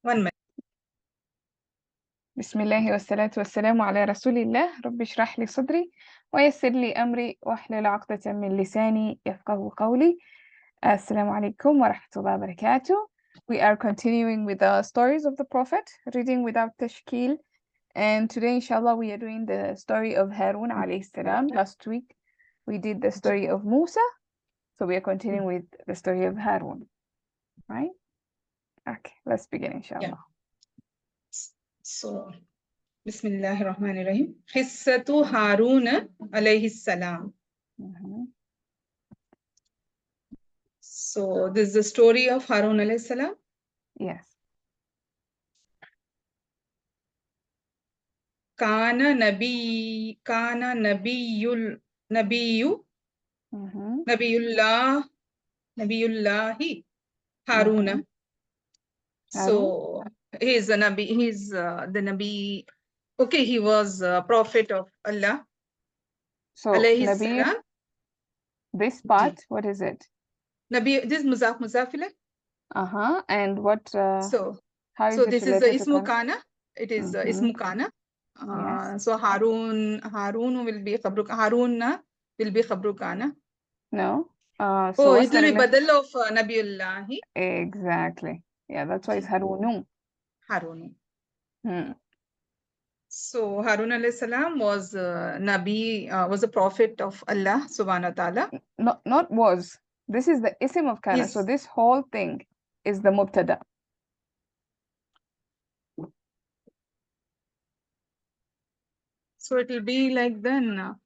One minute. بسم الله والصلاة والسلام على رسول الله. رب اشرح لي صدري ويسر لي أمري واحلل عقدة من لساني يفقه قولي. السلام عليكم ورحمة الله وبركاته. We are continuing with the stories of the Prophet, reading without tashkil. And today, inshallah, we are doing the story of Harun alayhi salam. Last week, we did the story of Musa. So we are continuing with the story of Harun. Right? Okay, let's begin, inshallah. So, Bismillahirrahmanirrahim. Qissatu Harun alayhi salam. So, this is the story of Harun alayhi salam. Yes. Kana nabiyyu nabiyullahi Haruna. So he is a nabi. He's the nabi. Okay, he was a prophet of Allah. So alayhi nabi, salam. this part, what is it? Nabi, this is muzafila. And what? So how is it this is related to ismu kana. It is ismu kana. Yes. So Harun will be khabru. Harun will be khabru kana. No. So it will be badal of Nabiullahi. Exactly. Yeah, that's why it's Harunu. Harun. So Harun alayhi salam was Nabi, was a prophet of Allah subhanahu wa ta'ala. Not was. This is the ism of kana. So this whole thing is the mubtada. So it will be like then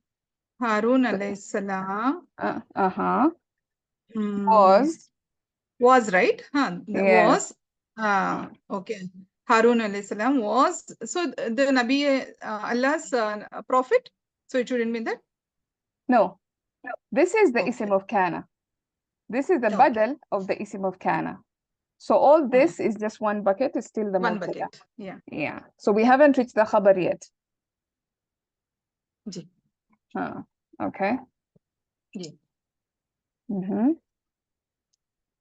Harun alayhi salam was right? Yes. Was okay. Harun alayhi salam was, so the Nabi Allah's prophet. So it shouldn't mean that? No. This is the ism of kana. This is the badal of the ism of kana. So all this is just one bucket, is still the one mubtada. bucket. Yeah. Yeah. So we haven't reached the khabar yet. Ji. Okay. Ji.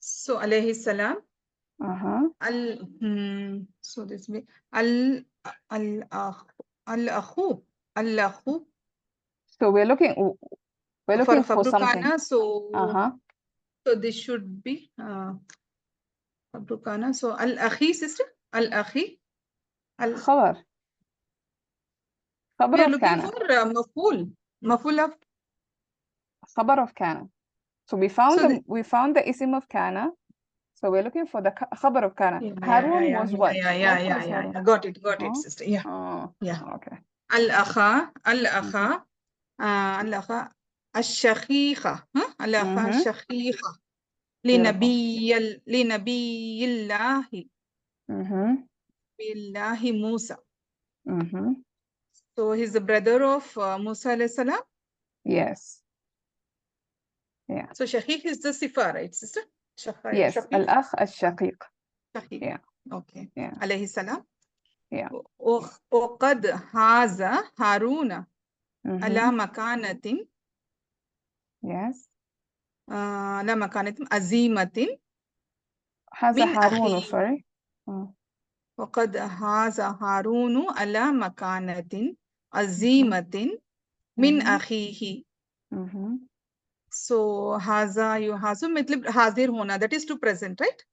So alayhi salam. So this way al-akhu. So we're looking for something. So this should be khabrukana. So al-akhi, sister, al-akhi. Khabar. We are looking for maful of khabar of kana. So we found the ism of kana. So we're looking for the khabar of kana. Harun was what? Yeah. Got it, sister. Yeah. Okay. Al-akha, ash-shakhiqa, al-akha ash-shakhiqa, li-nabiyillahi Musa. So he's the brother of Musa alayhi salam. Yes. Yeah. So Shaqiq is the sifa, right, sister? Yes. Al-akh al-shaqiq. Yeah. Okay. Yeah. Alayhi salam. Yeah. وقد هذا هارون على مكانة. Yes. على مكانة عظيمة. هذا هارون, sorry. وقد هذا هارون على مكانة عظيمة من أخيه. So haza yuhazu मतलब हाजिर होना, that is to present, right?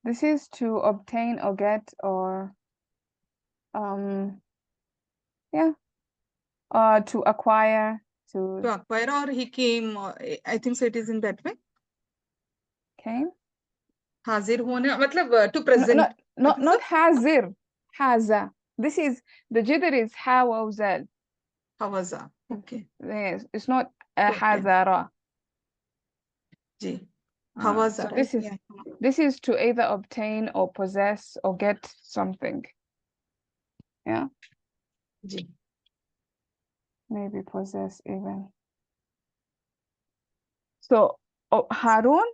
This is to obtain or get or to acquire, to acquire, or he came, I think so it is in that way. Came? हाजिर होना मतलब to present. Not hazir. Haza. This is, the jidr is hawazal. Hawaza. Okay. Yes, it's not hazara. Ji. So this is to either obtain or possess or get something. Yeah. Ji. Maybe possess even. So Harun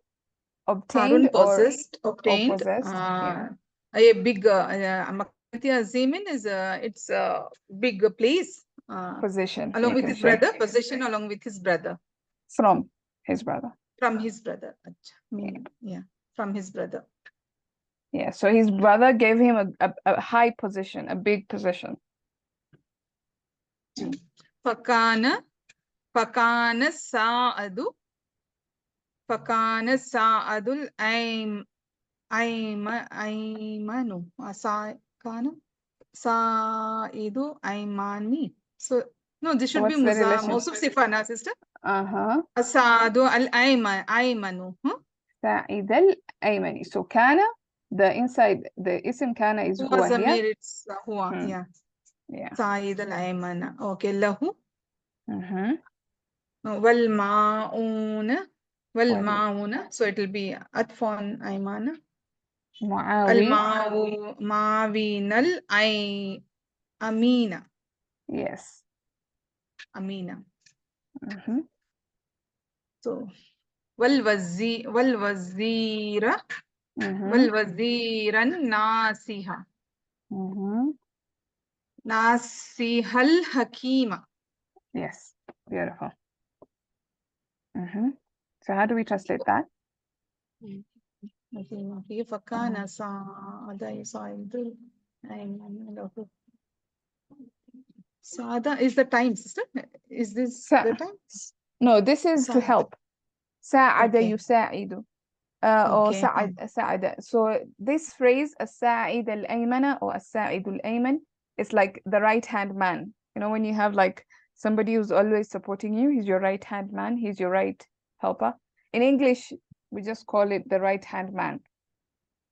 obtained possessed, or possessed. A big Azimin is it's a big place. Position. Along with his brother. Position along with his brother. From his brother. From his brother. Yeah. From his brother. Yeah, so his brother gave him a high position, a big position. فكان فكان سعد فكان سعد أيمن كان سعيد أيماني. So no, this should be What's the relation? موصوف صفة, sister. سعد أيمن. سعيد الأيمني. So كان, the inside, the اسم كان is هو هو here. ضمير, it's هو. Yeah. سعيد الأيمن. Okay, له. والمعون so it will be عطف أيمن. المعاوين أمينة. Yes. أمينة. So والوزير الناصحة. ناصحة الحكيمة. Yes, beautiful. So how do we translate that? فكان سعد سعيد Sada is the time, sister. Is this the time? No, this is to help. ساعد يساعد. Or ساعد. So this phrase, الساعد الأيمن or الساعد الأيمن, is like the right hand man. You know, when you have like somebody who's always supporting you, he's your right hand man, he's your right helper. In English, we just call it the right hand man.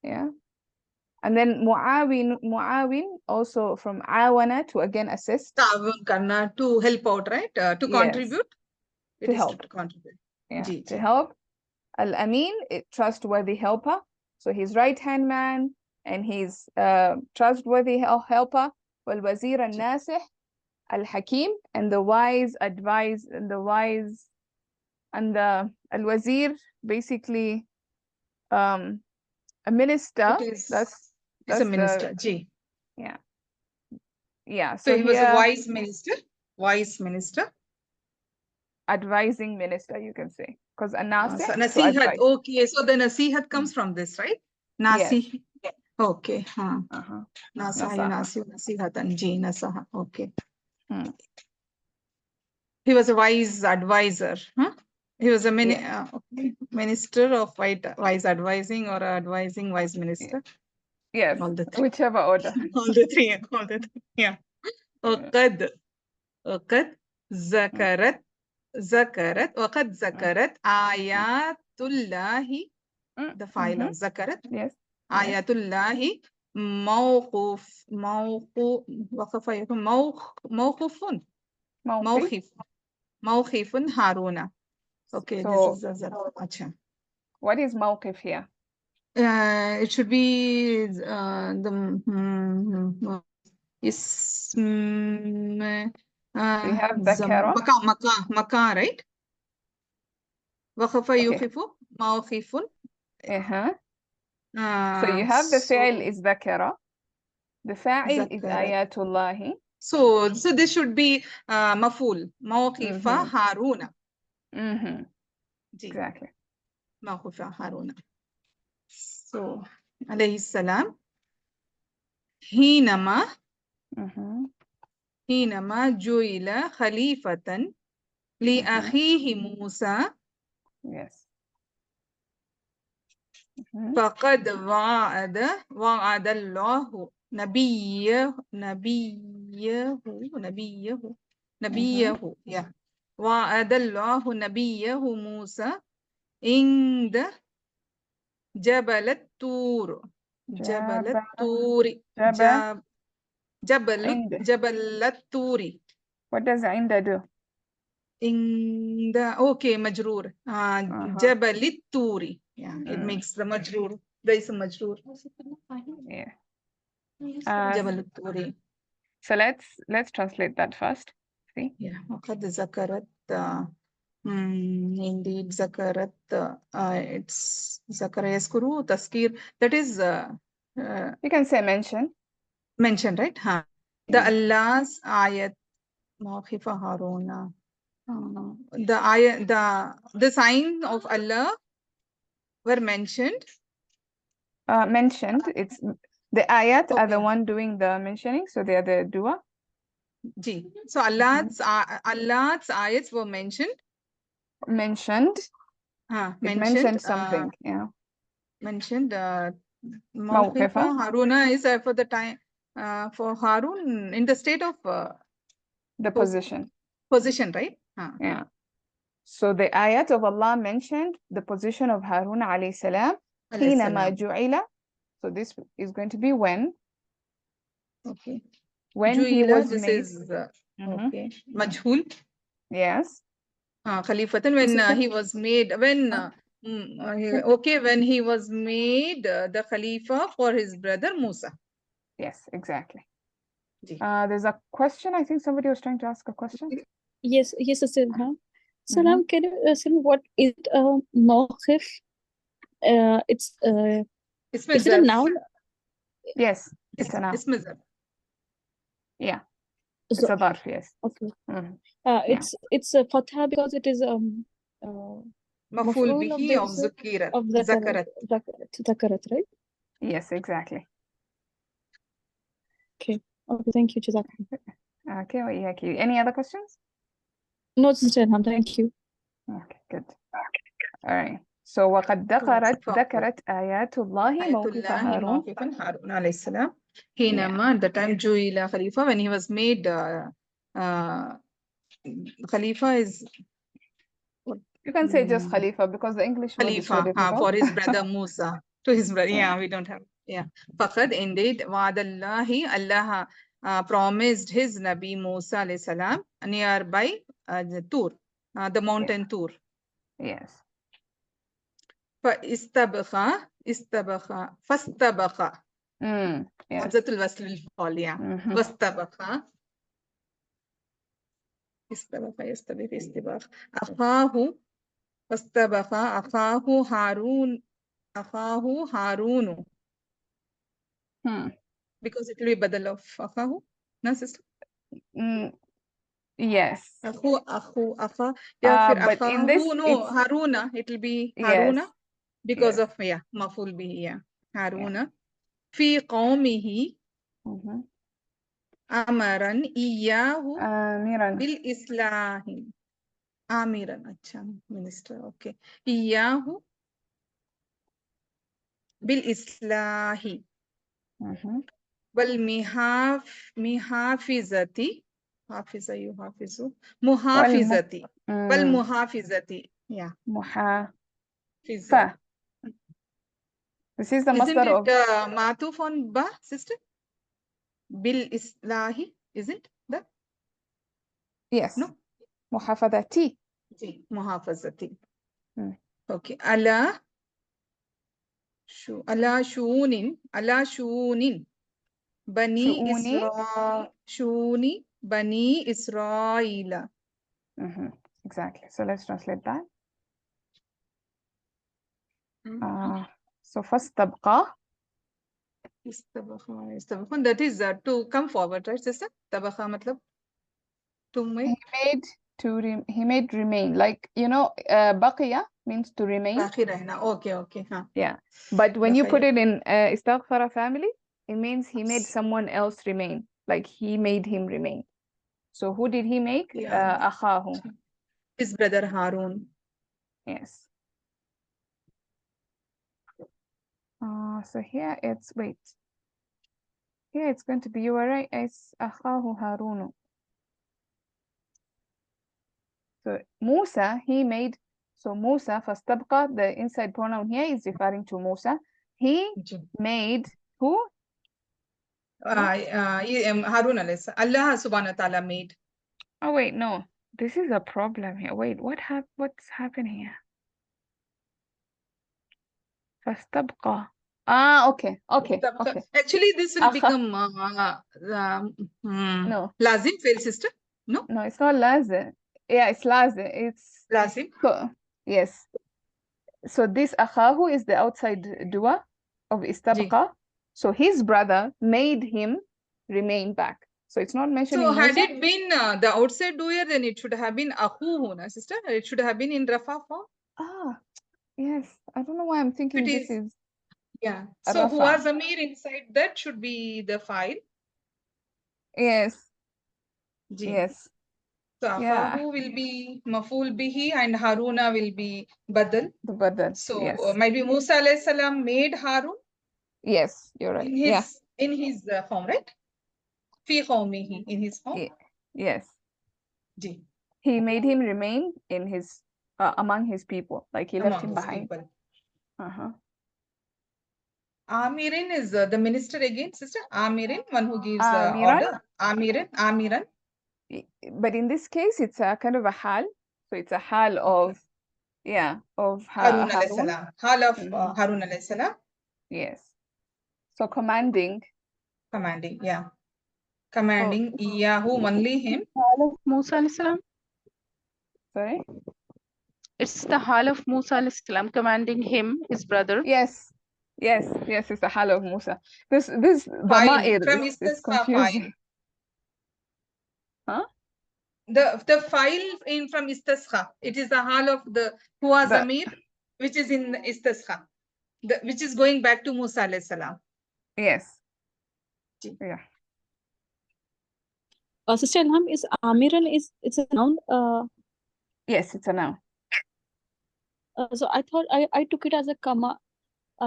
Yeah. And then mu'awin also from awana, to again assist. To help out, right? To contribute. To help. To contribute. Yeah, to help. Al-Amin, trustworthy helper. So he's right hand man and he's trustworthy helper. Wal-Wazir al-Nasih, Al-Hakim, and the wise advise, and the wise, and the Al-Wazir, basically a minister. That's a minister. Yeah. Yeah. So he was a wise minister. Wise minister. Advising minister, you can say. Because Nasih. Nasihat. Okay. So the Nasihat comes from this, right? Nasi. Yes. Okay. Nasihatan. Nasaha. Okay. He was a wise advisor. He was a minister of wise advising, or advising wise minister. Yes, whichever order. All the three. Yeah. وقد ذكرت آيات الله. The file of ذكرت. Yes. آيات الله موقوف هارون. Okay, so, this is Acha. What is موقف here? It should be the we have ذكر. مكا, right? وخف يخف موقف. So you have the فعل is ذكر. The فاعل is آيات الله. So this should be مفعول. موقف هارون. Exactly. موقف هارون. So عليه السلام حينما جعل خليفة لأخيه موسى. Yes. فقد وعد الله نبيه. Yeah. وعد الله نبيه موسى عند جبل الطور. جبل الطور. What does عند do? Okay, majroor. جبل الطور. Yeah, it makes the majroor. There is a majroor. Yeah. جبل الطور. So let's translate that first. See? Yeah. وقد ذكرت. Indeed, ذكرت. It's ذكر يذكر تذكير. That is. You can say mention. Mention, right? The Allah's ayat. موقف هارون. The sign of Allah were mentioned mentioned. It's the ayat are the Okay. one doing the mentioning, so they are the dua. Ji. So Allah's ayats were mentioned. Mentioned. It mentioned something. Yeah. Mentioned. Mawqifa. Haruna is for the time for Harun in the state of The position. position, right? Yeah. So the ayat of Allah mentioned the position of Harun alayhi salam. حينما جُعِلَ. So this is going to be when. Okay. When Juila, he was this made. is okay. Majhul. Yes. Khalifatan, when he was made, when okay, when he was made the Khalifa for his brother Musa. Yes, exactly. There's a question. I think somebody was trying to ask a question. Yes, Sister. Salam, can you tell me what is it? Mawqif. It's is it a noun? Yes, it's a noun. Yeah, it's a dharf. Yes. Okay. It's a fatha because it is Maf'ul bihi of zukirat. of zakarat, right? Yes, exactly. Okay. Okay. Thank you, Jazak. Okay. Any other questions? No, Sister. Thank you. Okay, good. All right. So وقد ذكرت آيات الله موقف هارون. Harun alayhi salam. Hinama, at the time Juila Khalifa, when he was made Khalifa is. You can say just Khalifa because the English word is so Khalifa difficult. for his brother Musa. To his brother, yeah, we don't have. Yeah. Faqad, indeed, Wa'adallahi, Allah promised his Nabi Musa alayhi salam nearby Tur, the mountain Tur. Yes. فاستبقى فاستبقى. Yes. همزة الوصل للفعل, yeah. فاستبقى يستبق استباق أخاه فاستبقى أخاه هارون. Because it will be badal of أخاه. No, sister? Yes. أخا. But in this, no, Haruna. It will be Haruna. Yes. Because of maful bihi, yeah. Haruna. في قومه أمرا إياه بالإصلاح. آمرا. अच्छा, minister. Okay. إياه بالإصلاح والمحافظة. حافظة يحافظ. محافظة. والمحافظة. Yeah. محافظة. This is the masdar of. Isn't it matuf on ba, sister? Bil islahi, isn't that? Yes. No. محافظتي. Muhafazati. Okay. Ala shunin. Bani Shuni Bani Israel. Exactly. So let's translate that. So first tabqa. That is to come forward, right, sister? Tabakha matlab to make. He made remain, like, you know, baqiya means to remain. Okay. Yeah. But when you put it in istaghfara family, it means he made someone else remain, like he made him remain. So who did he make? Akhahu. His brother Harun. Yes. So here it's, wait. Here it's going to be, you are right, it's Akhahu Harunu. So Musa, he made, so Musa, fastabqa, the inside pronoun here is referring to Musa. He made who? Harun alayhi. Allah subhanahu wa ta'ala made. Oh wait, no. This is a problem here. Wait, what's happening here? Fastabqa. Okay. Actually, this will become no. lazim fail, sister. No, it's not lazim. Yeah, it's lazim. It's lazim. So, yes. So this akhahu is the outside dua of istabqa. So his brother made him remain back. So it's not mentioning. So Musa. had it been the outside doer, then it should have been akhuhu, na, sister. It should have been in rafa form. Yes. I don't know why I'm thinking this is. Yeah. So الرفع. huwa zamir inside that should be the file. Yes. Ji. Yes. So Yeah. akhahu will be maful bihi and Haruna will be badal. The badal. So Yes. maybe Musa alayhi salam made Harun Yes, you're right. in Yeah. his home, right? Fi qawmihi, in his home. Yes. Ji. He made him remain in his among his people. Like he left Among him his behind. people. Uh-huh. Amirin is the minister again, sister. Amirin, one who gives Amiran. order. Amiran. But in this case, it's a kind of a hal. So it's a hal of, of Harun alayhi Harun. salam. Hal of Harun alayhi salam. Yes. So commanding. Commanding, yeah. Commanding Iyahu, only him. Hal of Musa alayhi salam. Sorry? It's the hal of Musa alayhi salam commanding him, his brother. Yes. Yes, it's the hal of Musa. This File Dama'ir from is Istisqa confusing. file. Huh? The file in from Istisqa. It is the hal of the Huwa Zamir, which is in Istisqa. Which is going back to Musa alayhi salam. Yes. Yeah. Sister Ilham, is Amiran it's a noun? Yes, it's a noun. So I thought I took it as a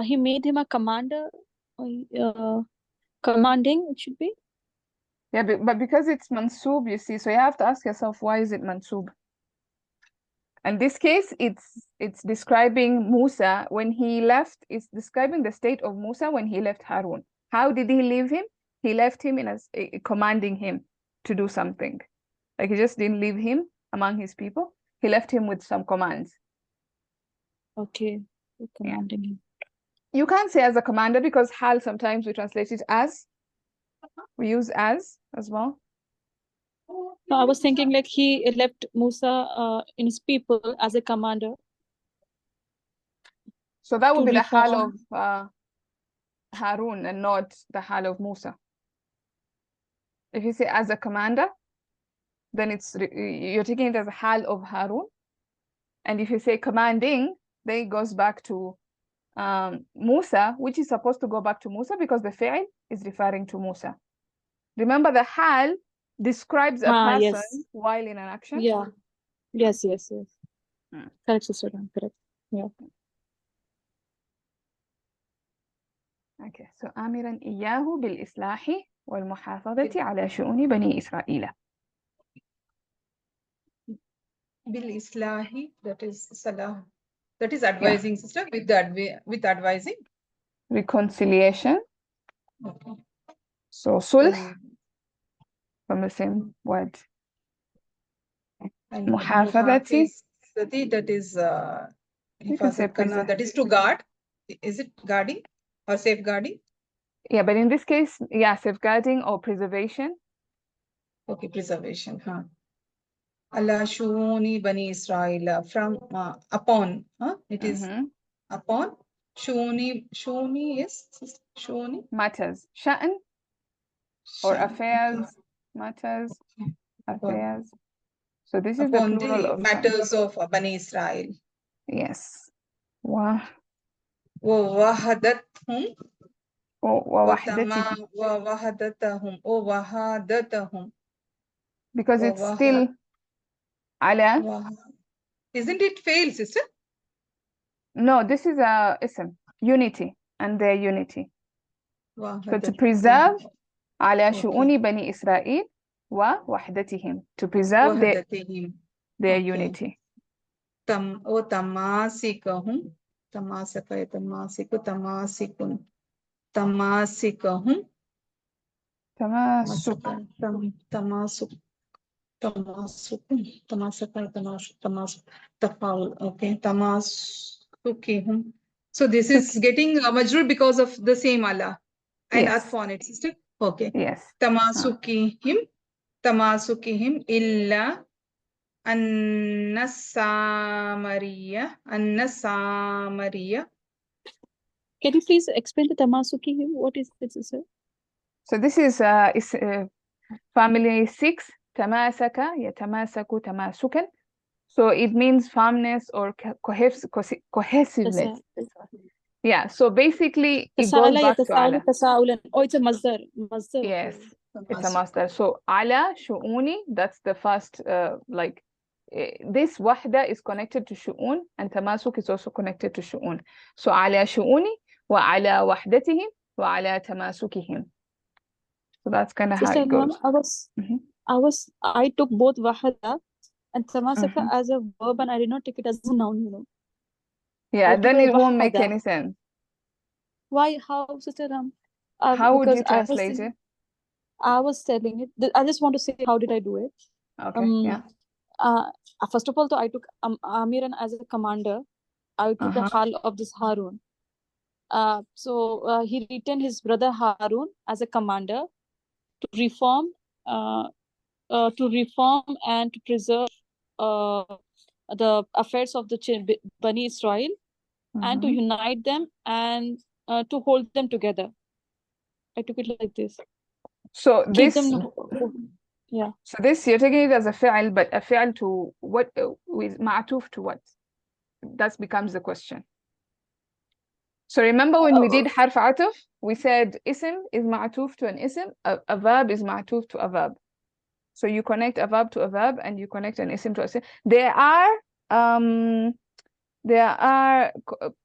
he made him a commander, commanding. It should be. Yeah, but because it's mansub, you see, so you have to ask yourself, why is it mansub? In this case, it's describing Musa when he left. It's describing the state of Musa when he left Harun. How did he leave him? He left him in commanding him to do something. Like he just didn't leave him among his people. He left him with some commands. Okay, commanding him. You can't say as a commander because hal sometimes we translate it as. We use as well. No, I was thinking like he left Musa in his people as a commander. So that would be the hal of Harun and not the hal of Musa. If you say as a commander, then you're taking it as a hal of Harun. And if you say commanding, then it goes back to Musa, which is supposed to go back to Musa because the fi'l is referring to Musa. Remember, the hal describes a person while in an action. Yeah. Yes. Correct, sister. Correct. Yeah. Okay. So آمرا إياه بالإصلاح والمحافظة على شؤون بني إسرائيل. Bil-islahi, that is salah. That is advising, sister, with advising. Reconciliation. Okay. So sulh from the same word. And Muhafadati. That is You can say that is to guard. Is it guarding or safeguarding? Yeah, but in this case, safeguarding or preservation. Okay, preservation. Allah shuni bani Israel from upon. It is upon. Shuni is shuni. Matters. Sha'n or affairs. Matters. Affairs. So this is the plural of matters of Bani Israel. Yes. Wow. ووحدتهم ووحدتهم. Because it's still ala. Isn't it fail, sister? No, this is a ism. Unity and their unity. So to preserve ala shu'uni bani Israel wa wahdatihim. To preserve their unity. Tamasikahum. Tamasikun. Tamasikahum. Tamasuk. Okay. Tamasukihum. So this is getting majrur because of the same Allah and atf on it, sister. Okay. Yes. Tamasukihim illa Annasamariya. Can you please explain the Tamasuki? What is this, sir? So this is family 6. Tamasaka, yatamasaku, tamasukan. So it means firmness or cohesiveness. Yeah, so basically it goes تساءل back to يتساءل ala. تساؤلا. Oh, it's a masdar. Masdar. Yes, Okay. it's a master. So ala shu'uni, that's the first like this wahda is connected to shu'un and tamasuk is also connected to shu'un. So ala shu'uni wa ala wahdatihim wa ala tamasukihim. So that's kind of how Sister it goes. Ilham, I took both wahada and tamasaka as a verb, and I did not take it as a noun, you know. Yeah, I took then a it won't make wahada. any sense. Why? How, Sister Ilham? How would Because you translate it? I was telling it. I just want to say how did I do it. Okay, yeah. First of all, though, I took Amiran as a commander. I took the hal of this Harun. So he retained his brother Harun as a commander to reform and to preserve the affairs of the Bani Israel, and to unite them and to hold them together. I took it like this. So Keep this, them, yeah. so this you're taking it as a fi'al, but a fi'al to what, with ma'tuf to what? That becomes the question. So remember when we did harf atuf, we said ism is ma'tuf to an ism, a verb is ma'tuf to a verb. So you connect a verb to a verb and you connect an ism to a ism. There are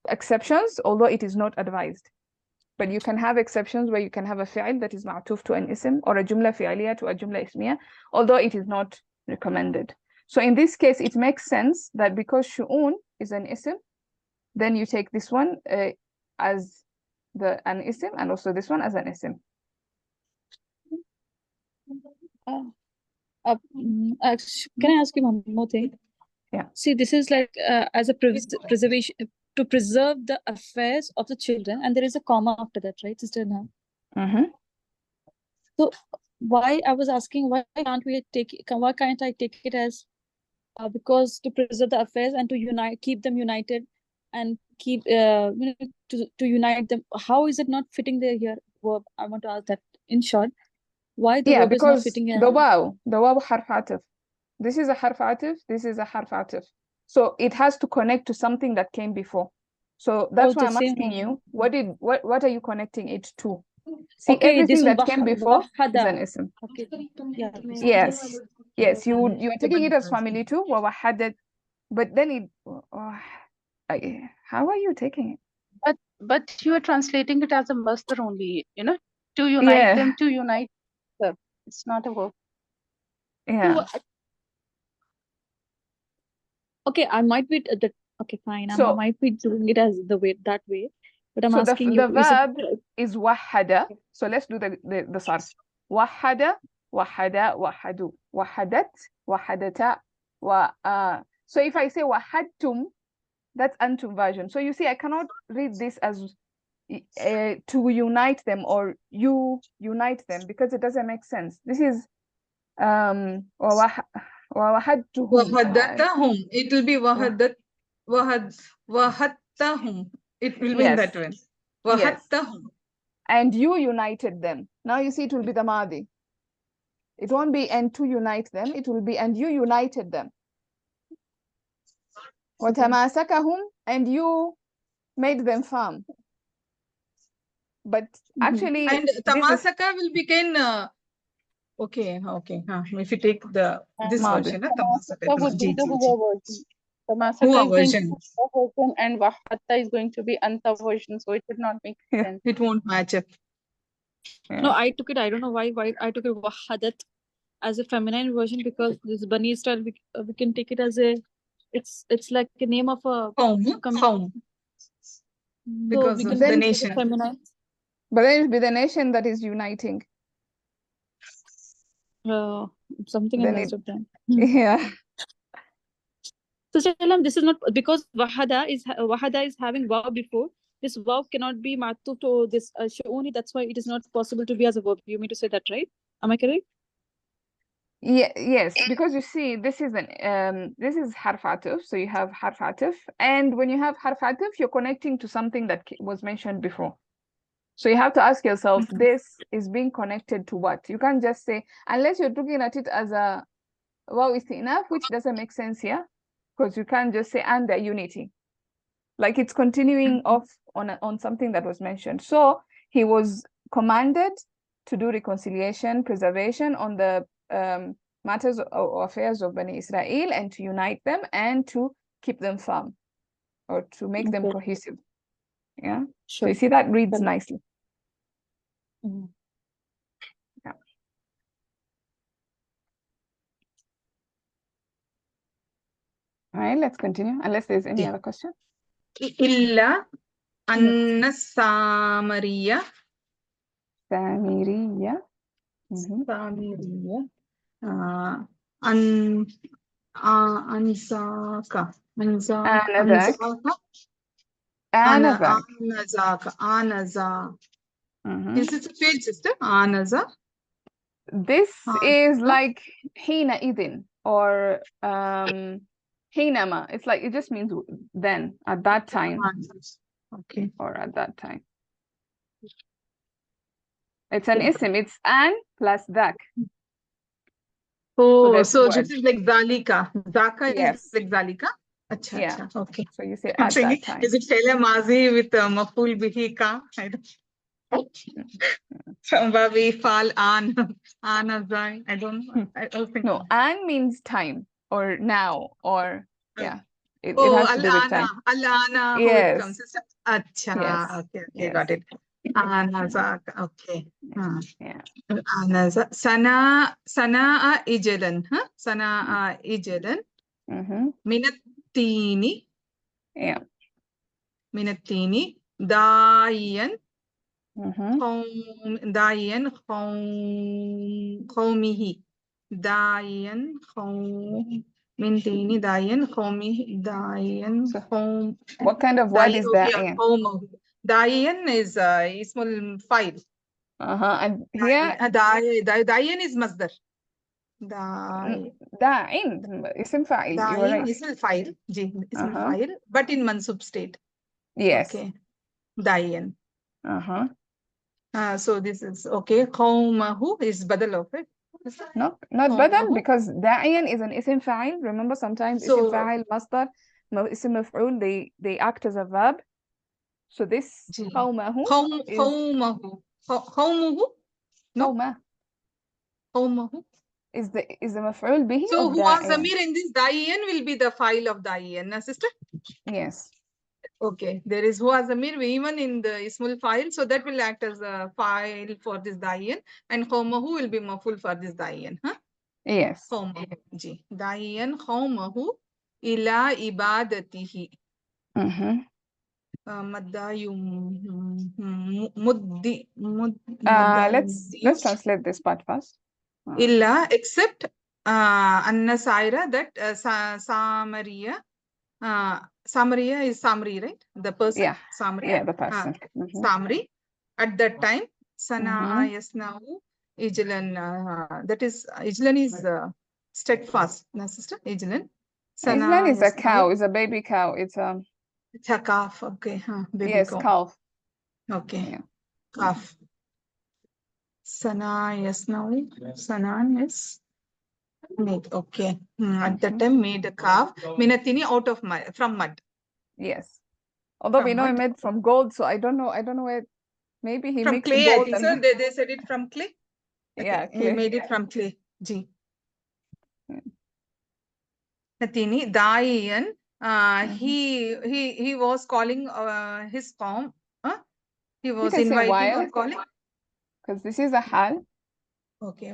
exceptions, although it is not advised. But you can have exceptions where you can have a fi'il that is ma'tuf to an ism or a jumla fi'aliya to a jumla ismiya, although it is not recommended. So in this case, it makes sense that because shu'un is an ism, then you take this one as an ism and also this one as an ism. Can I ask you one more thing? Yeah. See, this is like as a preservation, to preserve the affairs of the children, and there is a comma after that, right, Sister Ilham? So why I was asking, why can't I take it as because to preserve the affairs and to keep them united and keep to unite them? How is it not fitting there here? Verb. I want to ask that in short. Why the verb is not fitting here? The waw harf atuf. This is a harf atuf, this is a harf atuf. So it has to connect to something that came before. So that's why I'm asking you, what are you connecting it to? See, everything that came before is an ism. Okay. Yes. Yes, you are taking it as family too, but then it how are you taking it? But you are translating it as a masdar only, you know, to unite them, to unite them. It's not a verb. Yeah. Okay, I might be okay, fine. I might be doing it as that way. But I'm asking you. The verb is wahada. So let's do the sarf. Wahada, wahada, wahadu. Wahadat, wahadata. So if I say wahadtum, that's antum version. So you see, I cannot read this as to unite them or you unite them because it doesn't make sense. This is wahadatahum. It will be wahattahum. It will be in that way. Wahattahum. And you united them. Now you see it will be the madi. It won't be and to unite them. It will be and you united them. وَتَمَاسَكَهُمْ, and you made them firm. But actually, and tamasaka will become okay. If you take this version, tamasaka would be the huwa version. Tamasaka is going to be huwa version, and wahatta is going to be anta version. So it would not make sense. It won't match up. No, I took it. I don't know why I took it wahadat as a feminine version, because this Bani Israel we can take it as a it's like a name of a Qawm. Because so of the nation. Feminine. But then it will be the nation that is uniting. Something I messed up then. Yeah. So Shalom, this is not because wahada is having waw before. This waw cannot be matuf to this shu'uni. That's why it is not possible to be as a verb. You mean to say that, right? Am I correct? Yes, because you see, this is harf atuf. So you have harf atuf, and when you have harf atuf, you're connecting to something that was mentioned before. So you have to ask yourself, this is being connected to what? You can't just say, unless you're looking at it as a waw istinaf, which doesn't make sense here, because you can't just say and the unity. Like it's continuing off on something that was mentioned. So he was commanded to do reconciliation, preservation on the matters or affairs of Bani Israel, and to unite them and to keep them firm, or to make them cohesive. Yeah. So you see that reads nicely. Mhm. Yeah. All right, let's continue. Unless there's any other question. Illa anna Samariya. Samiriya. Samiriya. Anzaka. Anazaka. Is it a failed sister? Anaza. This is like hina idin or hinama. It's like, it just means then, at that time. Okay. Or at that time. It's an ism. It's an plus dak. Oh, so this is like Zalika. Zaka yes. is like Zalika. Acha, Yeah. acha. Okay. So you say I'm at thinking, that time. is it Fele Mazi with Maful Bihika? I don't Babi Fal An Anazai. I don't know. I don't think. No, an means time or now or yeah. It Oh, has to do with time. Alana, who it Yes. comes. Acha. Yes. Okay, Yes. got it. Anazak. Okay. Yeah. Anaza. Sana'a Ijalan. Huh? Sana'a Ijalan. Minatini. Yeah. Minatini. Dayan. Dayan Qawmihi. Dayan Qawm. Mintini Dayan Qawmihi. Dayan Qawm. What kind of word is that? Yeah, Dayan is Ismul File. And here Dayan is Masdar. Da'in, ism fa'il. You were right. Ismul File. Ismul File, but in Mansub state. Yes. Okay. Dayan. So this is okay. Qawmahu is badal of it. No, not badal, because da'iyan is an ism fa'il. Remember, sometimes ism fa'il, masdar, ism maf'ul, they act as a verb. So this qawmahu is qawmuhu. No. Qawmahu is the maf'ul bihi so of who was da'iyan. Zamir in this da'iyan will be the file of da'iyan, sister? Yes. Okay, there is huwa zamir even in the ismul file, so that will act as a file for this da'iyan, and qawmahu will be maful for this da'iyan. Yes. Qawmahu ji. Da'iyan qawmahu ila ibadatihi. Let's translate this part first. Illa, except Anna Saira, that Samaria. Samaria is Samri, right? The person. Yeah. Samri. Yeah, the person. Samri. At that time, Sana'a Yasna'u Ijlan. That is, Ijlan is steadfast, na sister? Ijlan. Ijlan is a cow, is a baby cow. It's a calf. Okay. Baby yes, cow. calf. Okay. Yeah. Calf. Sana'a Yasna'u. Sana'an is made. Okay. At that time, made a calf. Minatini out of mud, from mud. Yes. Although from we know mud. he made from gold, so I don't know where. Maybe he from mixed clay. gold I think so. They said it from clay. Okay. Yeah, He made it from clay. Ji. Natini Dayan. He was calling his qawm. He was inviting or calling. Because this is a hal. Okay.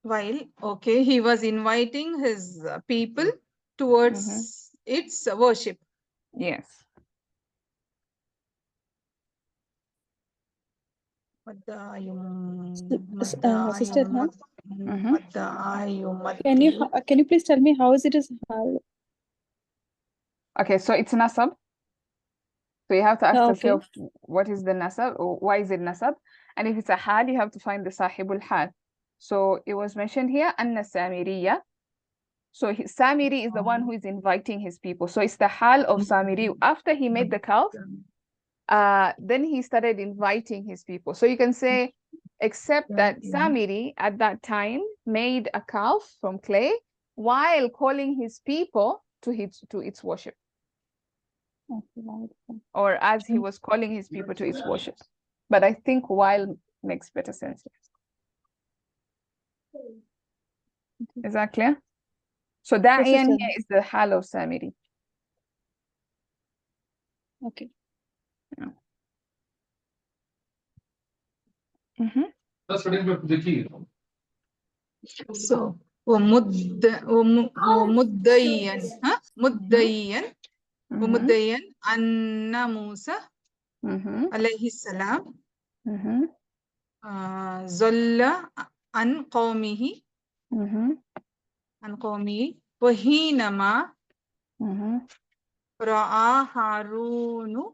While he was inviting his people towards its worship. Yes. Sister, can you please tell me how is it is hal? Okay, so it's nasab. So you have to ask yourself, what is the nasab, or why is it nasab? And if it's a hal, you have to find the sahibul hal. So it was mentioned here, anna Samiriya. So Samiri is the one who is inviting his people. So it's the hal of Samiri. After he made the calf, then he started inviting his people. So you can say, except that Samiri at that time made a calf from clay while calling his people to its worship, or as he was calling his people to its worship. But I think while makes better sense. Is that clear? So da'iyan here is the hal of Samiri. Okay. Yeah. Mm-hmm. So ومدين مدين ومدين أن موسى عليه السلام ظل عن قومه وحينما رأى هارون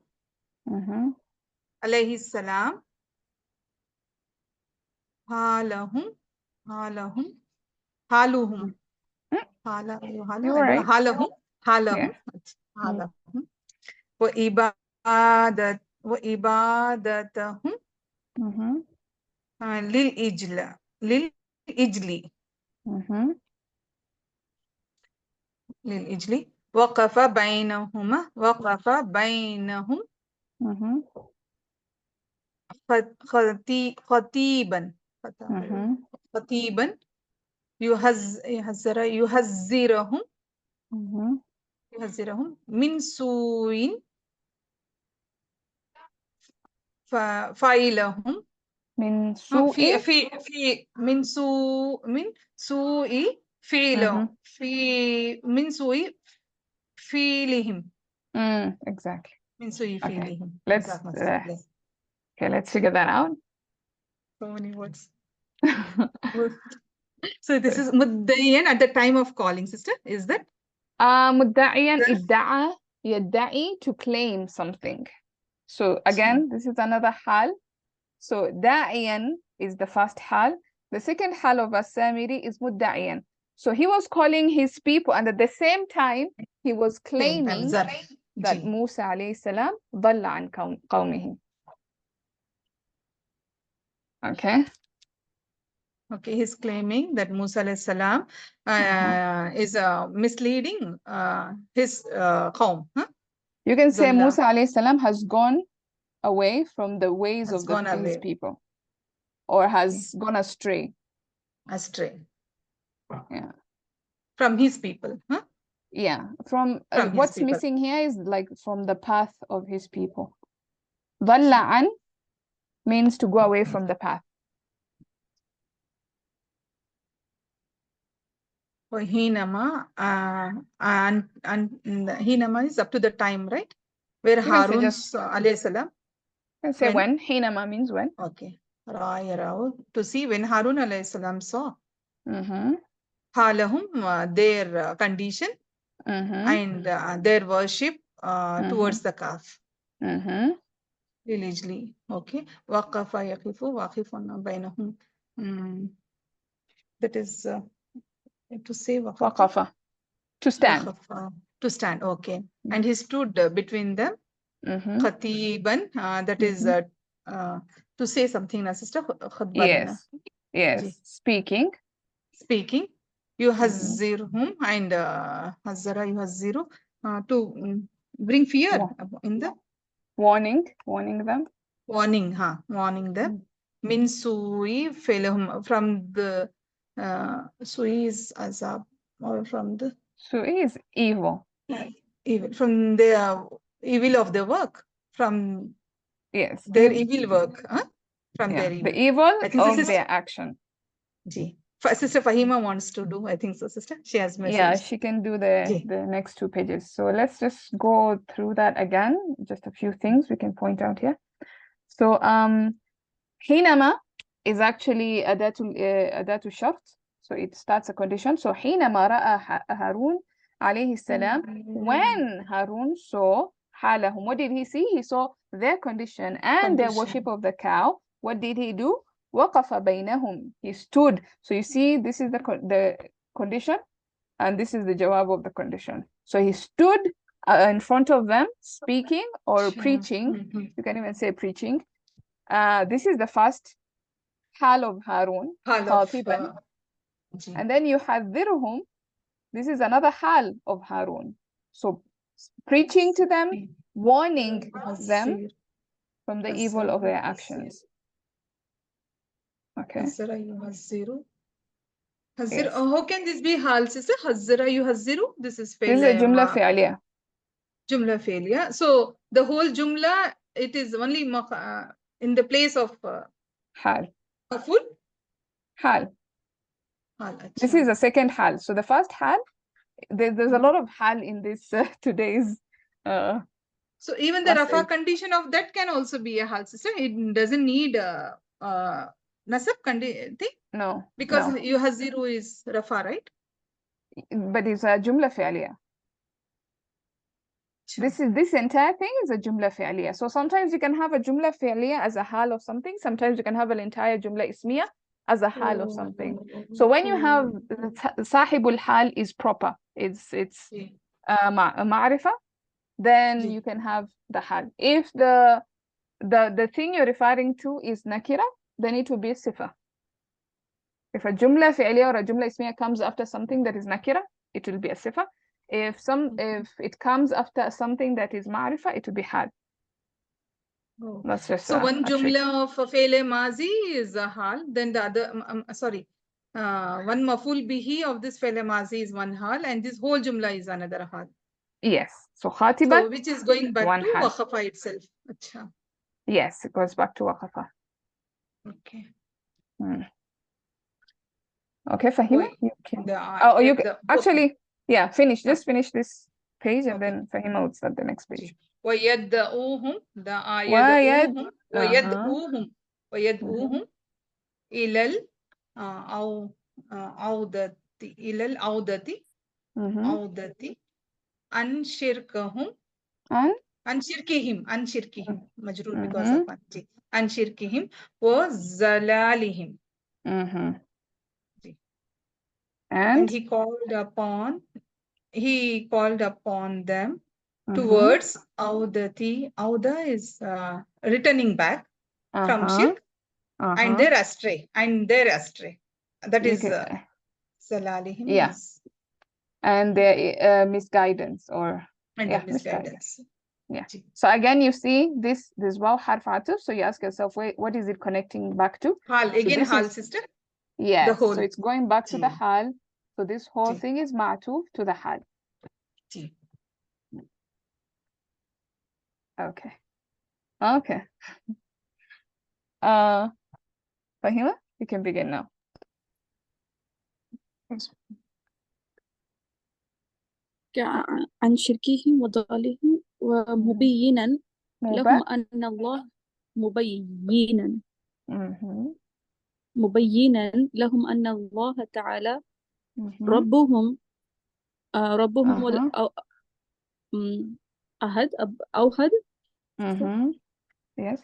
عليه السلام حالهم وإبادتهم للإجل وقف بينهم خطيبا يحذرهم من سوء فعلهم من سوء من سوء فعلهم من سوء فعلهم exactly. من سوء فعلهم. Okay, let's figure that out. So many words. So this is مدين at the time of calling, sister, is that? مدعيا ادعى يدعي to claim something. So again, this is another hal. So da'iyan is the first hal. The second hal of As-Samiri is mudda'iyan. So he was calling his people, and at the same time, he was claiming that Musa alayhi salam ضل عن قومه. Okay. Okay, he's claiming that Musa alayhi salam is misleading his qawm. Huh? You can say Musa alayhi salam has gone away from the ways of his people, or has gone astray. Yeah. From his people. Huh? Yeah. From what's missing here is like from the path of his people. ضل عن means to go away from the path. Hinama and Hinama is up to the time, right? Where Harun alayhi salam. You can say when. Hinama means when. Okay. To see when Harun alayhi salam saw halahum, their condition and their worship towards the calf. Religiously. Okay. Waqafa yaqifu waqifun bainahum. That is to say waqafa. To stand. To stand, okay. And he stood between them. Khatiban, that is to say something, na sister. Yes. Yes. Speaking. Yuhazzirhum and Hazzara yuhazziru to bring fear in them. Warning them. Warning them. Min sui felahum, from the sui is azab, or from the sui is evil. Evil, from the evil of the work, from their evil work, from their evil. The evil of their action. Sister Fahima wants to do, I think so, sister. She has message. Yeah, she can do the next 2 pages. So let's just go through that again. Just a few things we can point out here. So حينما is actually adatu shart. So it starts a condition. So حينما رأى هارون عليه السلام, when Harun saw حالهم, what did he see? He saw their condition and their worship of the cow. What did he do? وقف بينهم. He stood. So you see, this is the condition, and this is the jawab of the condition. So he stood in front of them, speaking or preaching. You can even say preaching. This is the first hal of Harun, خاطبا. And then يحذرهم. This is another hal of Harun. So preaching to them, warning them from the evil of their actions. Okay. Yes. How can this be hal, sister? Hazzara yuhazziru. This is This is a jumla fi'liya. Jumla failure. So the whole jumla, it is only in the place of Hal. maful. Hal. This is the second hal. So the first hal, there's a lot of hal in this today's. So even the rafa condition of that can also be a hal, sister. It doesn't need nasab thing. No. Because no. yuhazziru is rafa, right? But it's a jumla fi'liya. This entire thing is a jumla fi'liya. So sometimes you can have a jumla fi'liya as a hal of something. Sometimes you can have an entire jumla ismiya as a hal of something. So when you have sahibul hal is proper, it's ma'rifa, then you can have the hal. If the thing you're referring to is nakira, then it will be sifa. If a jumla fi'liya or a jumla ismiya comes after something that is nakira, it will be a sifa. If it comes after something that is ma'rifa, it will be hal. Oh. That's just so one jumla of fe'le mazi is a hal, then the other one maful bihi of this fe'le mazi is one hal, and this whole jumla is another hal. Yes. So khatiban, so which is going back to waqafa itself. Achha. Yes, it goes back to waqafa. Okay. Okay, Fahima, you can. Actually, yeah, finish. Just finish this page, and then Fahima would start the next page. وَيَدْعُوهُمْ يَدْعُوهُمْ إِلَى الْعَوْدَةِ عَنْ شِرْكِهِمْ مجرور because of عن شركهم وزلالهم. And he called upon them towards Audati. Auda is returning back from shirk and their astray. That is Zalalihim. Yeah. And their misguidance or misguidance. Yeah. So again, you see this waw harf atuf. So you ask yourself, wait, what is it connecting back to? Hal, again hal, sister? Yes. So it's going back to the hal. So this whole thing is ma'tuf to the hal. Okay. Okay. Fahima, you can begin now. عن شركهم وضلالهم ومبينا لهم أن الله مبينا لهم أن الله تعالى ربهم أوهد yes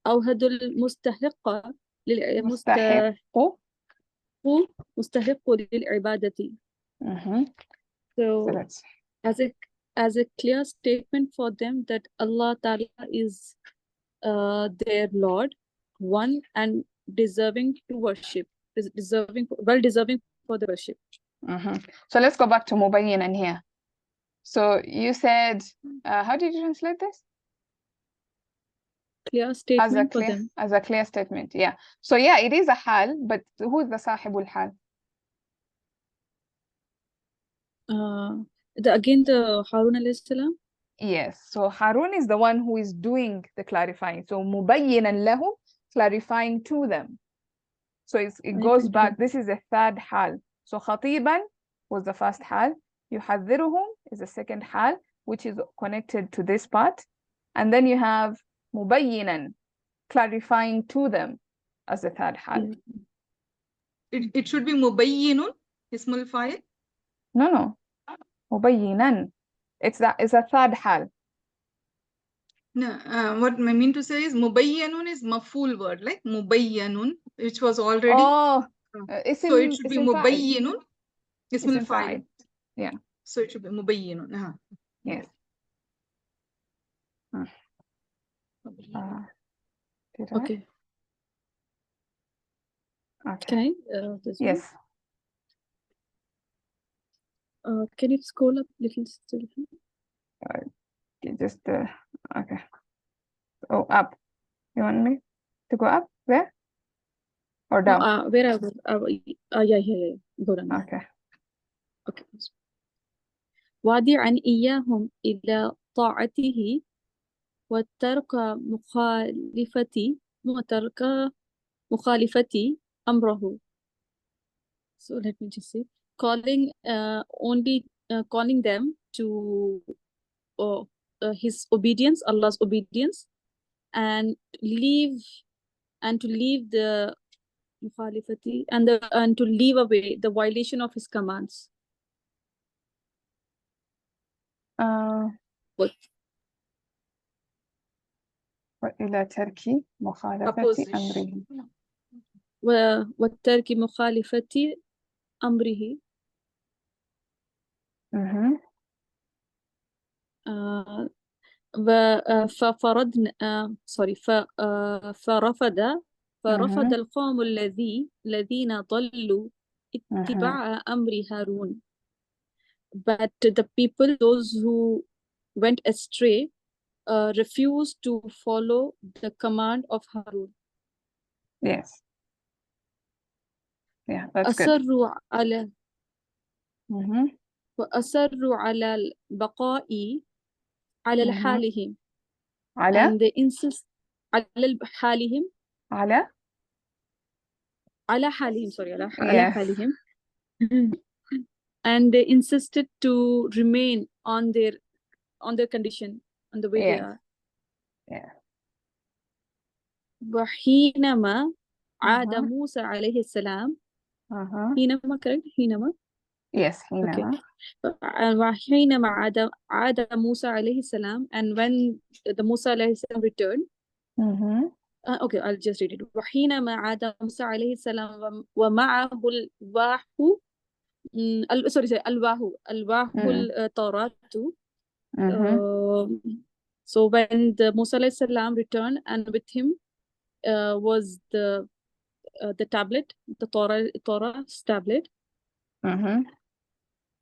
أوهد المستحق مستحق للعبادة. So as a clear statement for them that Allah Ta'ala is their Lord, one and deserving to worship, deserving for the worship. So let's go back to Mubayyinan here. So you said, how did you translate this? Clear statement for them. As a clear statement, yeah. So yeah, it is a hal, but who is the sahibul hal? Again, the Harun AS. Yes, so Harun is the one who is doing the clarifying. So mubayyinan lahum, clarifying to them. So it goes back. This is the third hal. So khatiban was the first hal. Yuhadhiruhum is the second hal, which is connected to this part. And then you have mubayyinan, clarifying to them as the third hal. It should be mubayyinun, ismul fa'il. No. Mubayyinan. It's a third hal. No, what I mean to say is mubayyanun is maful word, like mubayyanun, which was already. So it should be mubayyinun, ismul fa'il. Yeah. So it should be mubayyinun. Yes. Okay. Can I? Yes. Can you scroll up little still? Just okay. Oh, up. You want me to go up there or down? Where I was? Yeah. Go down. Okay. Okay. وادعا إياهم إلى طاعته وترك مخالفة أمره. So let me just say, calling them to his obedience, Allah's obedience, and to leave the mukhalifati and to leave away the violation of his commands. وإلى ترك مخالفة أمره. وترك مخالفة أمره. فرفض القوم الذين ضلوا اتباع أمر هارون. But the people, those who went astray, refused to follow the command of Harun. Yes. Yeah, that's good. وأصروا على البقاء على حالهم. على؟ And they insist على حالهم. على حالهم. Sorry, على حالهم. And they insisted to remain on their condition, on the way they are. Yeah. وحينما عاد موسى عليه السلام. حينما correct? حينما. Yes, حينما. Okay. وحينما عاد موسى عليه السلام, and when the Musa عليه السلام returned. Okay, I'll just read it. وحينما عاد موسى عليه السلام ومعه الواح الواح التوراة. So when the Musa عليه السلام returned, and with him was the tablet, the Torah's tablet.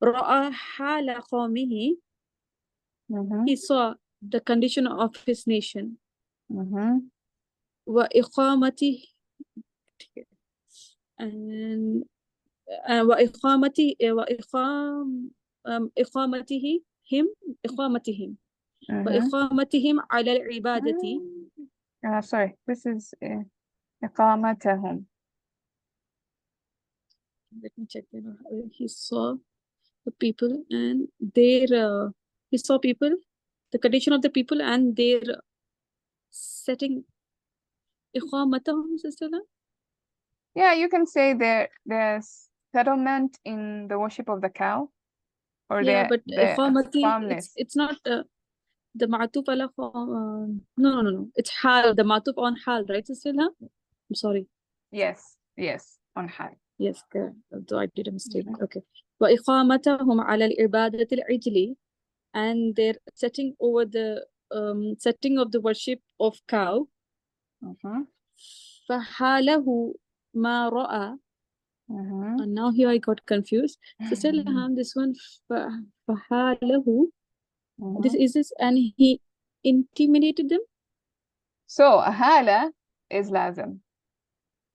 رأى حال قومه. He saw the condition of his nation. وإقامته and وإقامتهم على العبادة. Sorry, this is إقامتهم. Let me check that. He saw the people and their he saw people, the condition of the people and their setting. إقامتهم, sister? Yeah, you can say their settlement in the worship of the cow, or but farmness. it's not the ma'tuf ala no. It's hal, the ma'tuf on hal, right, sister? I'm sorry. Yes, on hal. Yes, correct. Though I did a mistake. Okay. وإقامتهم على العبادة العجل, and their setting over the setting of the worship of cow. فحاله ما رأى. And now here I got confused. Sister Ilham, this one فحاله. This is this, and he intimidated them. So hala is lazim.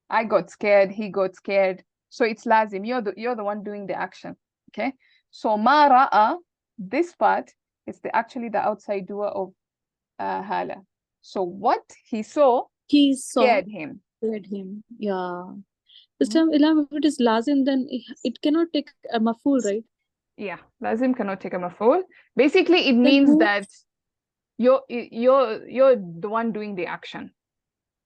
I got scared. He got scared. So it's lazim. You're the one doing the action. Okay. So ma ra'a, this part is actually the outside doer of hala. So what he saw scared him. Yeah. This time, if it is lazim, then it cannot take a maf'ul, right? Yeah, lazim cannot take a maf'ul. Basically, it means that you're the one doing the action,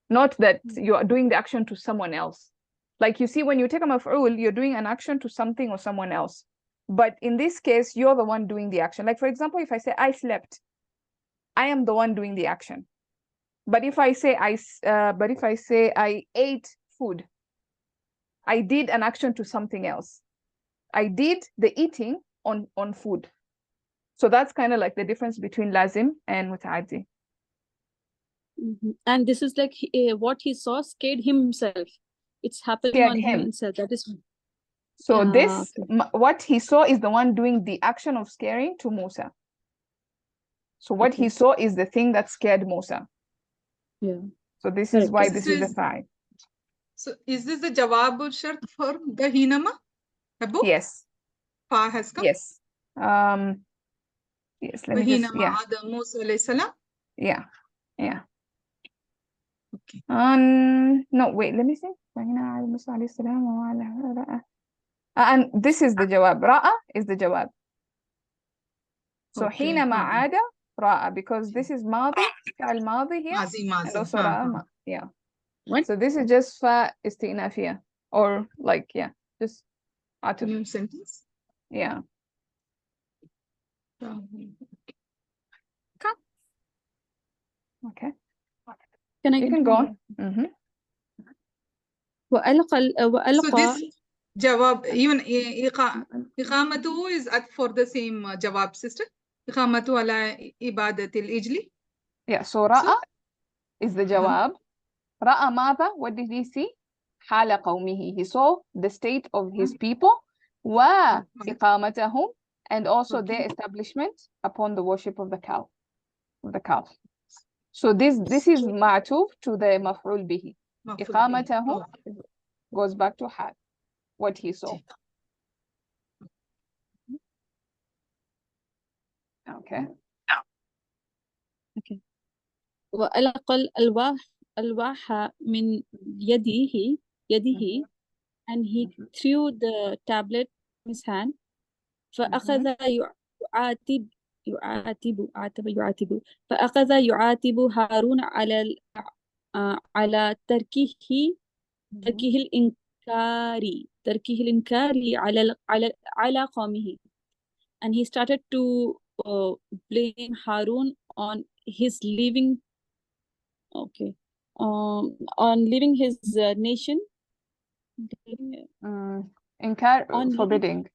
not that you're doing the action to someone else. Like you see, when you take a maf'ul, you're doing an action to something or someone else. But in this case, you're the one doing the action. Like for example, if I say I slept, I am the one doing the action. But if I say I ate food, I did an action to something else. I did the eating on food. So that's kind of like the difference between lazim and mutaaddi. And this is like what he saw scared him himself. It's happening on him himself. That is. So this, okay. what he saw is the one doing the action of scaring to Musa. So what he Okay. saw is the thing that scared Musa. Yeah. So this is Correct. why This this is a is- fa'il. So is this the Jawab shart for the Hinama? Abu? Yes. Fa has come? Yes. Yes, let me just, Hinama yeah. Adam Musa alayhi salam? Yeah. Yeah. Okay. No, wait, let me see. And this is the jawab. Ra'a is the jawab. So Okay. حينما عاد ra'a, because this is ماضي, فعل ماضي here, Mazi, and mazi. also ra'a. Yeah. What? So this is just fa istinafiyah, or like, yeah, just atif. New sentence. Yeah. Okay. Can I You can continue? go on. Mm-hmm. وألقى So وألقى this Jawab, even Iqamatu is for the same Jawab, sister. Iqamatu ala ibadatil ijli. Yeah, so ra'a is the jawab. Ra'a ماذا? What did he see? حال قومه. He saw the state of his people. وإقامتهم, and also Okay. their establishment upon the worship of the cow. Of the calf. So this is ma'tuf to the maf'ul bihi. إقامتهم goes back to حال, what he saw. Okay. Okay. وألقى الألواح من يده and he threw the tablet in his hand. فأخذ فأخذ يعاتب هارون على تركه الإنكار على قومه, and he started to blame Harun on his leaving. Okay, on leaving his nation. Inkar, On forbidding.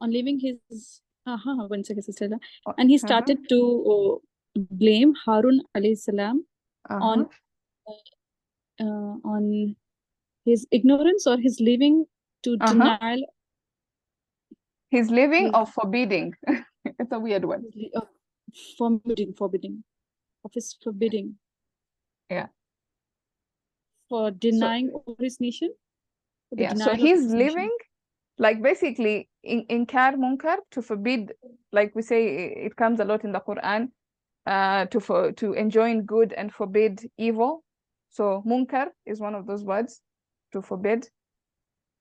On leaving his 1 second, sister. And he started to blame Harun alayhi salam on his ignorance or his leaving to denial. His leaving of forbidding. It's a weird one. Forbidding of his forbidding. Yeah. For denying of his nation. Yeah. So he's leaving, like basically inkar munkar, to forbid, like we say, it comes a lot in the Quran, to enjoin good and forbid evil. So munkar is one of those words, to forbid.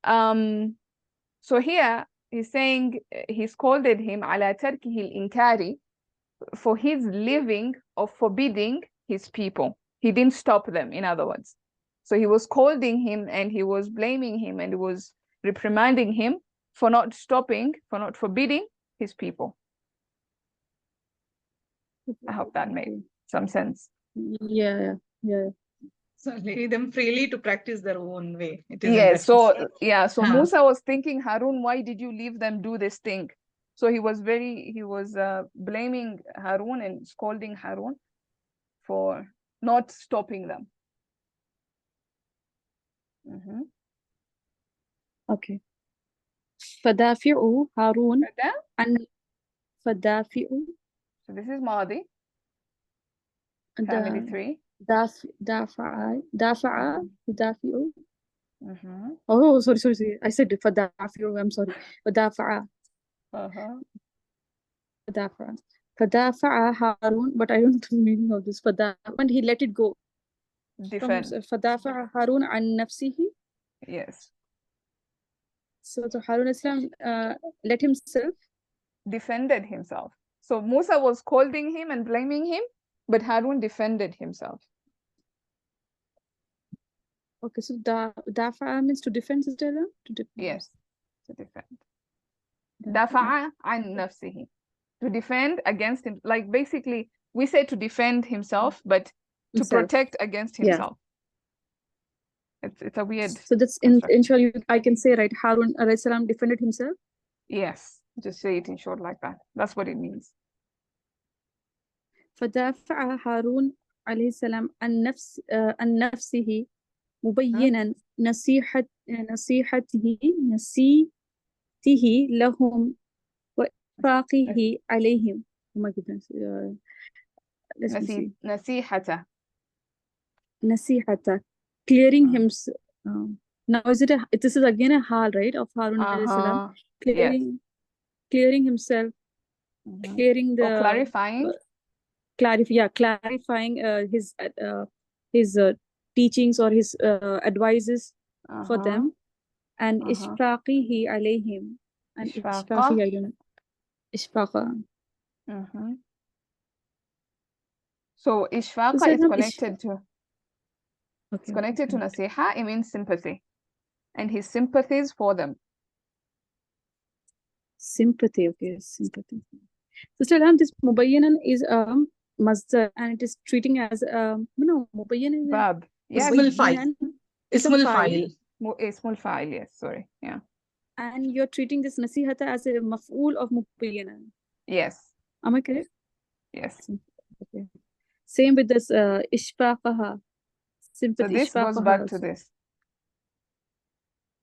So here he's saying, he scolded him ala tarkihi al-inkari, for his leaving of forbidding his people. He didn't stop them, in other words. So he was scolding him, and he was blaming him, and he was reprimanding him for not stopping, for not forbidding his people. I hope that made some sense. Yeah. So leave them freely to practice their own way. It is Yeah, so Huh. Musa was thinking, Harun, why did you leave them do this thing? So he was blaming Harun and scolding Harun for not stopping them. Okay. فدافع هارون عن فدافع. So this is Madi. Family 3. دافع يدافع. Mm-hmm. Oh, sorry. I said فدافع. I'm sorry. فدافع. فدافع هارون, but I don't know the meaning of this. When he let it go. Defend. فدافع هارون عن نفسه. Yes. So Harun Islam let himself. Defended himself. So Musa was scolding him and blaming him, but Harun defended himself. Okay, so dafa means to defend, sister? To defend. Yes, to defend. Dafa'a an nafsihi. To defend against him. Like basically, we say to defend himself, but to protect against himself. It's a weird. So that's in short, I can say, right, Harun alayhi salam defended himself? Yes, just say it in short like that. That's what it means. فدافع هارون عليه السلام عن نفسه مبينا نصيحته لهم وإشفاقه عليهم. Oh my goodness. Let me see. نصيحة. Nasihata, clearing him. Now is it this is again a hal, right, of Harun alayhi salam, Yes. clearing himself, clearing the clarifying. Clarifying his teachings or his advices for them, and ishfaqihi alayhim, and ishfaqi, I don't know, ishfaqa. So ishfaqa is connected to it's connected to nasiha. It means sympathy, and his sympathies for them. Sympathy, okay, sympathy. Sister Ilham, this mubayyanan is masdar, and it is treating as no, mubayyanan is Bab. Yeah, Ismul fa'il. Ismul fa'il. Ismul fa'il, yes, sorry. Yeah. And you're treating this nasihata as a maf'ul of mubayyanan. Yes. Am I correct? Yes. Okay. Same with this ishfaqaha. Sympathy. So this goes back to this.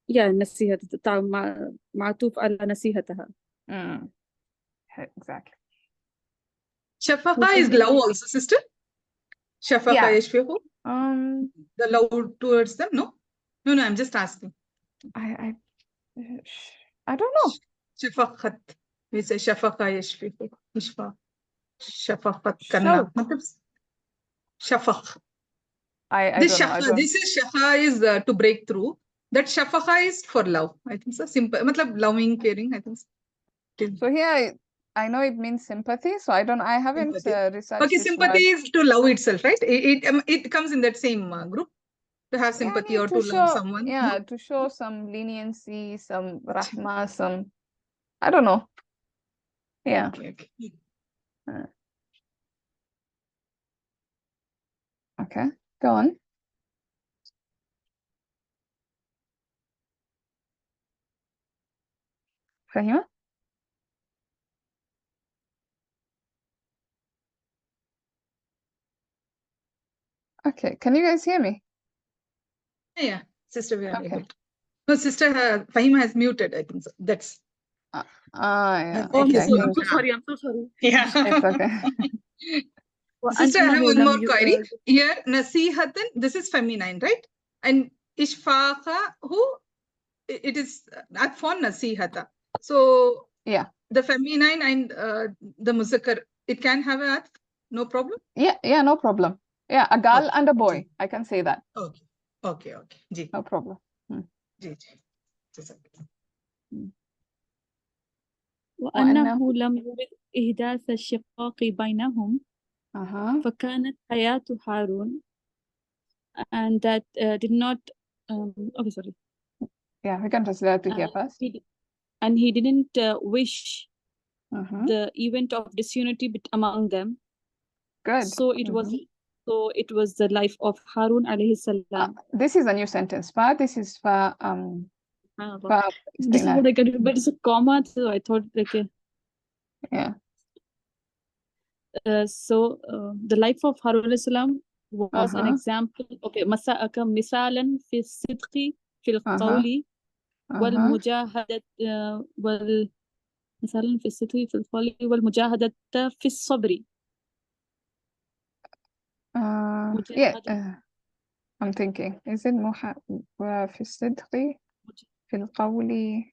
Yeah, nasihata ma'tuf ala nasihataha. Exactly. Shafaqa is love also, sister. Shafaqa yashfiqu. The love towards them, no? No, I'm just asking. I don't know. Shafaqat. We say shafaqa yashfiqu. Shafaqat karna. Shafaq. I don't know. This is shafa is to break through. That shafaqa is for love. I think so. Simple. Matlab loving, caring. I think so. So here I know it means sympathy. So I haven't researched. Okay, sympathy is to love itself, right? It comes in that same group. To have sympathy or to love someone. Yeah, to show some leniency, some rahma, some I don't know. Yeah. Okay. Go on. Fahima? Okay. Can you guys hear me? Yeah, sister, we are able to. No, sister Fahima has muted, I think so. That's yeah. Oh, okay, I'm so sorry. Yeah. It's okay. Sister, I have one more query. Here, nasihatan, this is feminine, right? And ishfaqa, it is not for nasihata. So yeah, the feminine and the muzakkar, it can have a no problem? Yeah, no problem. Yeah, a girl and a boy. I can say that. Okay. Ji. No problem. Ji. وأنه لم يرد إحداث الشقاق بينهم فكانت حياة هارون, and that did not okay, sorry. Yeah, we can translate to here first. And he didn't wish the event of disunity among them. Good. So it was the life of Harun alayhi salam. This is a new sentence. This is for this is what I got, but it's a comma, so I thought yeah. So the life of Harun alayhi salam was an example. Okay, misalan fi sidqi fil qawli wal mujahadat مثلا في الصدق في القول والمجاهدة في الصبر. I'm thinking, is it في الصدق في القول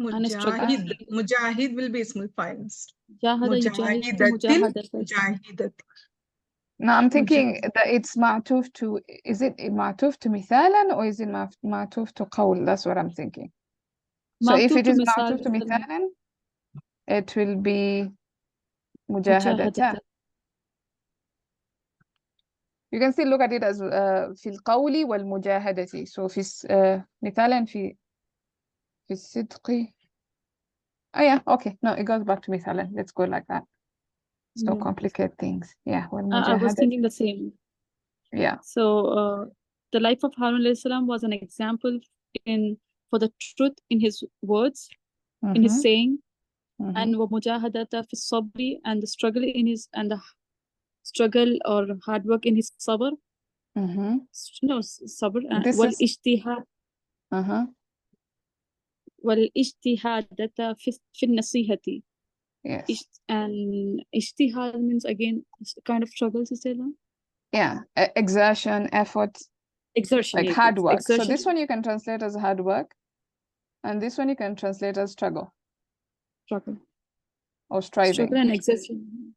Mujahid will be small files. Mujahidat. No, I'm thinking that it's ma'tuf to, is it ma'tuf to mithalan or is it ma'tuf to qawl? That's what I'm thinking. So if it is ma'tuf to mithalan, it will be mujahadata. You can still look at it as في القول والمجاهدة. So في مثالا في الصدق. Oh yeah, okay. No, it goes back to مثالا. Let's go like that. Don't complicate things. Yeah. I was thinking the same. Yeah. So the life of Harun alayhi salam was an example for the truth in his words, in his saying, and ومجاهدة في الصبر, and the struggle in his, and the struggle or hard work in his sabr, No, صبر. This is والاجتهاد والاجتهادة في النصيحة. yes. And ijtihad means again kind of struggle, Sister. Yeah, exertion, effort, Exertion, like yeah, hard work. exertion. So this one you can translate as hard work, and this one you can translate as struggle Struggle. or striving. Struggle and exertion.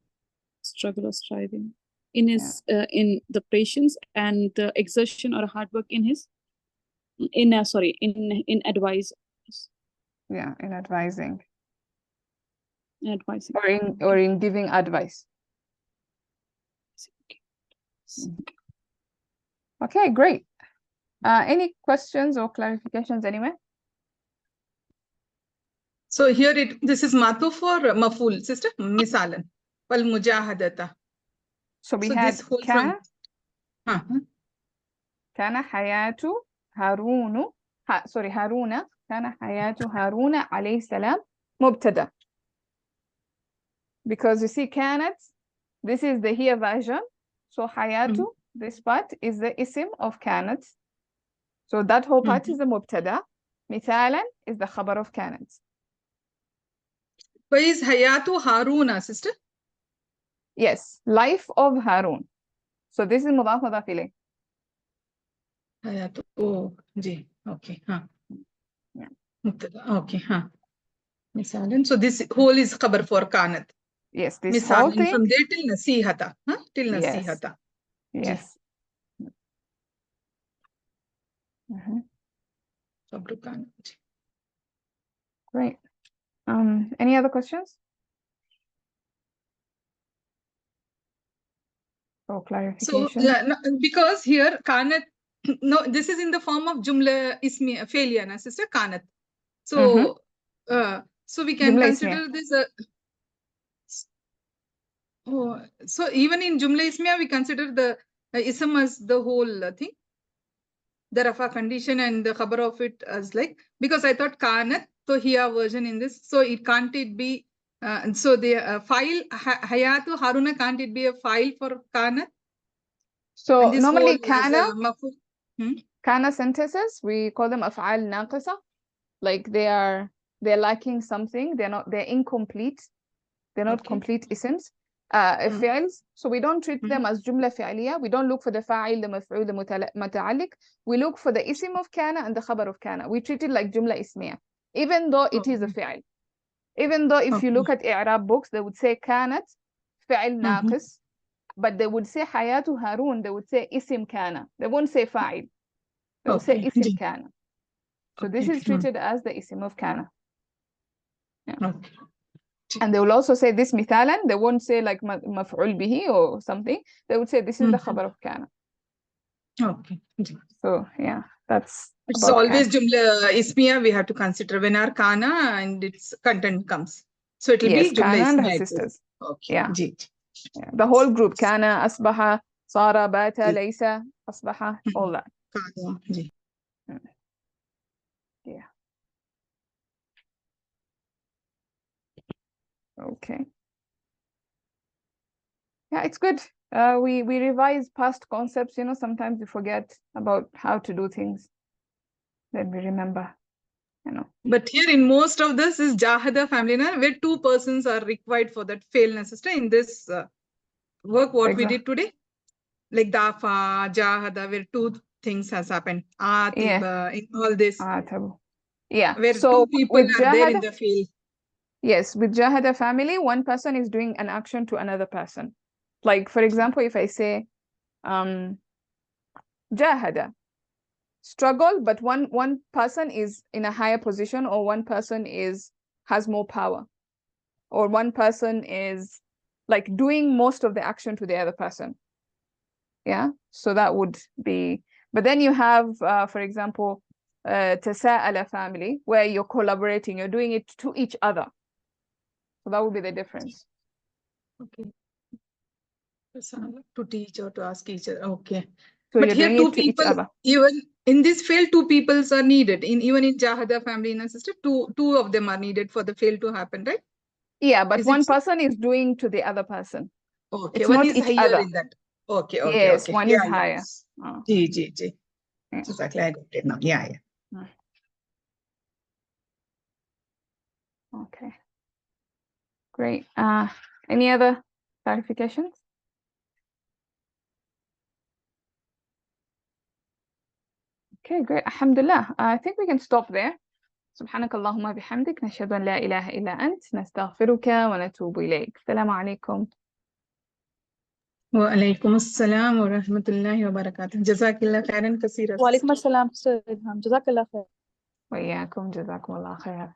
Struggle or striving in his in the patience, and the exertion or hard work in his in advice. Yeah, in advising. Advising. Or in giving advice. Okay, great. Any questions or clarifications anyway? So here this is matuf for maful, sister. Misalan. Wal mujahadata. So we So had this whole kana from kana hayatu Harunu. Haruna. Kana hayatu Haruna alayhi salam mubtada. Because you see kanat, this is the here version. So hayatu, this part is the isim of kanat. So that whole part is the mubtada. Mithalan is the khabar of kanat. Why is hayatu Haruna, sister? Yes, life of Harun. So this is mudaf mudaf ilayh. Hayatu. Oh, ji. Okay. Yeah. Mubtada. Okay. Misalan. So this whole is khabar for kanat. Yes, this whole Misalan thing. from there till nasihata. Till Yes. nasihata. Yes. Great. Any other questions? Or clarification? So no, because here kanat, no, this is in the form of jumla ismi failure, na sister, kanat. So so we can Jumla consider ismiya. this so even in jumla ismiya we consider the ism as the whole thing, the rafa condition and the khabar of it as like, because I thought kanat, so here version in this, so it can't it be so the file hayatu Haruna, can't it be a file for kanat? So And this normally whole kana sentences, we call them af'al naqisa. Like they're lacking something, they're incomplete, they're not complete isms. Fi'ls, so we don't treat them as jumla fi'liya. We don't look for the fa'il, the maf'ul, the muta'alliq. We look for the ism of kana and the khabar of kana. We treat it like jumla ismiya, even though it is a fi'il. Even though if you look at i'rab books, they would say kanat fi'il naqis, but they would say hayatu Harun, they would say isim kana. They won't say fa'il. They would say isim kana. So this is treated as the isim of kana. Yeah. And they will also say this mithalan. They won't say like maf'ul bihi or something. They would say this is the khabar of kana. Okay. So yeah, that's it's always jumla ismiya we have to consider when our kana and its content comes. So it will be jumla kana and her ismiya. sisters. Okay. Yeah. The whole group, kana, asbaha, sara, bata, laysa, asbaha, all that. Yeah. Okay. Yeah, it's good. We revise past concepts, sometimes we forget about how to do things. Then we remember, But here in most of this is jahada family, where 2 persons are required for that failness, sister, in this work, what we did today. Like dafa, jahada, where 2 things has happened. Atiba, in all this. Yeah. Where so 2 people are jahada, there in the field. Yes, with jahada family, one person is doing an action to another person. Like, for example, if I say, jahada, struggle, but one person is in a higher position, or one person has more power, or one person is like doing most of the action to the other person. Yeah, so that would be, but then you have, for example, tasa'ala family, where you're collaborating, you're doing it to each other. So that would be the difference. Okay. To teach or to ask each other. Okay. So but here 2 people, even in this field, 2 people are needed. Even in jahada family and sister, two of them are needed for the fail to happen, right? Yeah, but one person is doing to the other person. Okay, it's one not is each higher other. in that. Okay. Yes, Okay. one is higher. Ji. Yeah. Exactly. I got it now. Yeah. Okay. Great. Any other clarifications? Okay, great. Alhamdulillah. I think we can stop there. سبحانك اللهم بحمدك نشهد أن لا إله إلا أنت نستغفرك ونتوب إليك. السلام عليكم. وعليكم السلام ورحمة الله وبركاته. جزاك الله خيرا كثيرا. وعليكم السلام. جزاك الله خير. وإياكم جزاكم الله خير.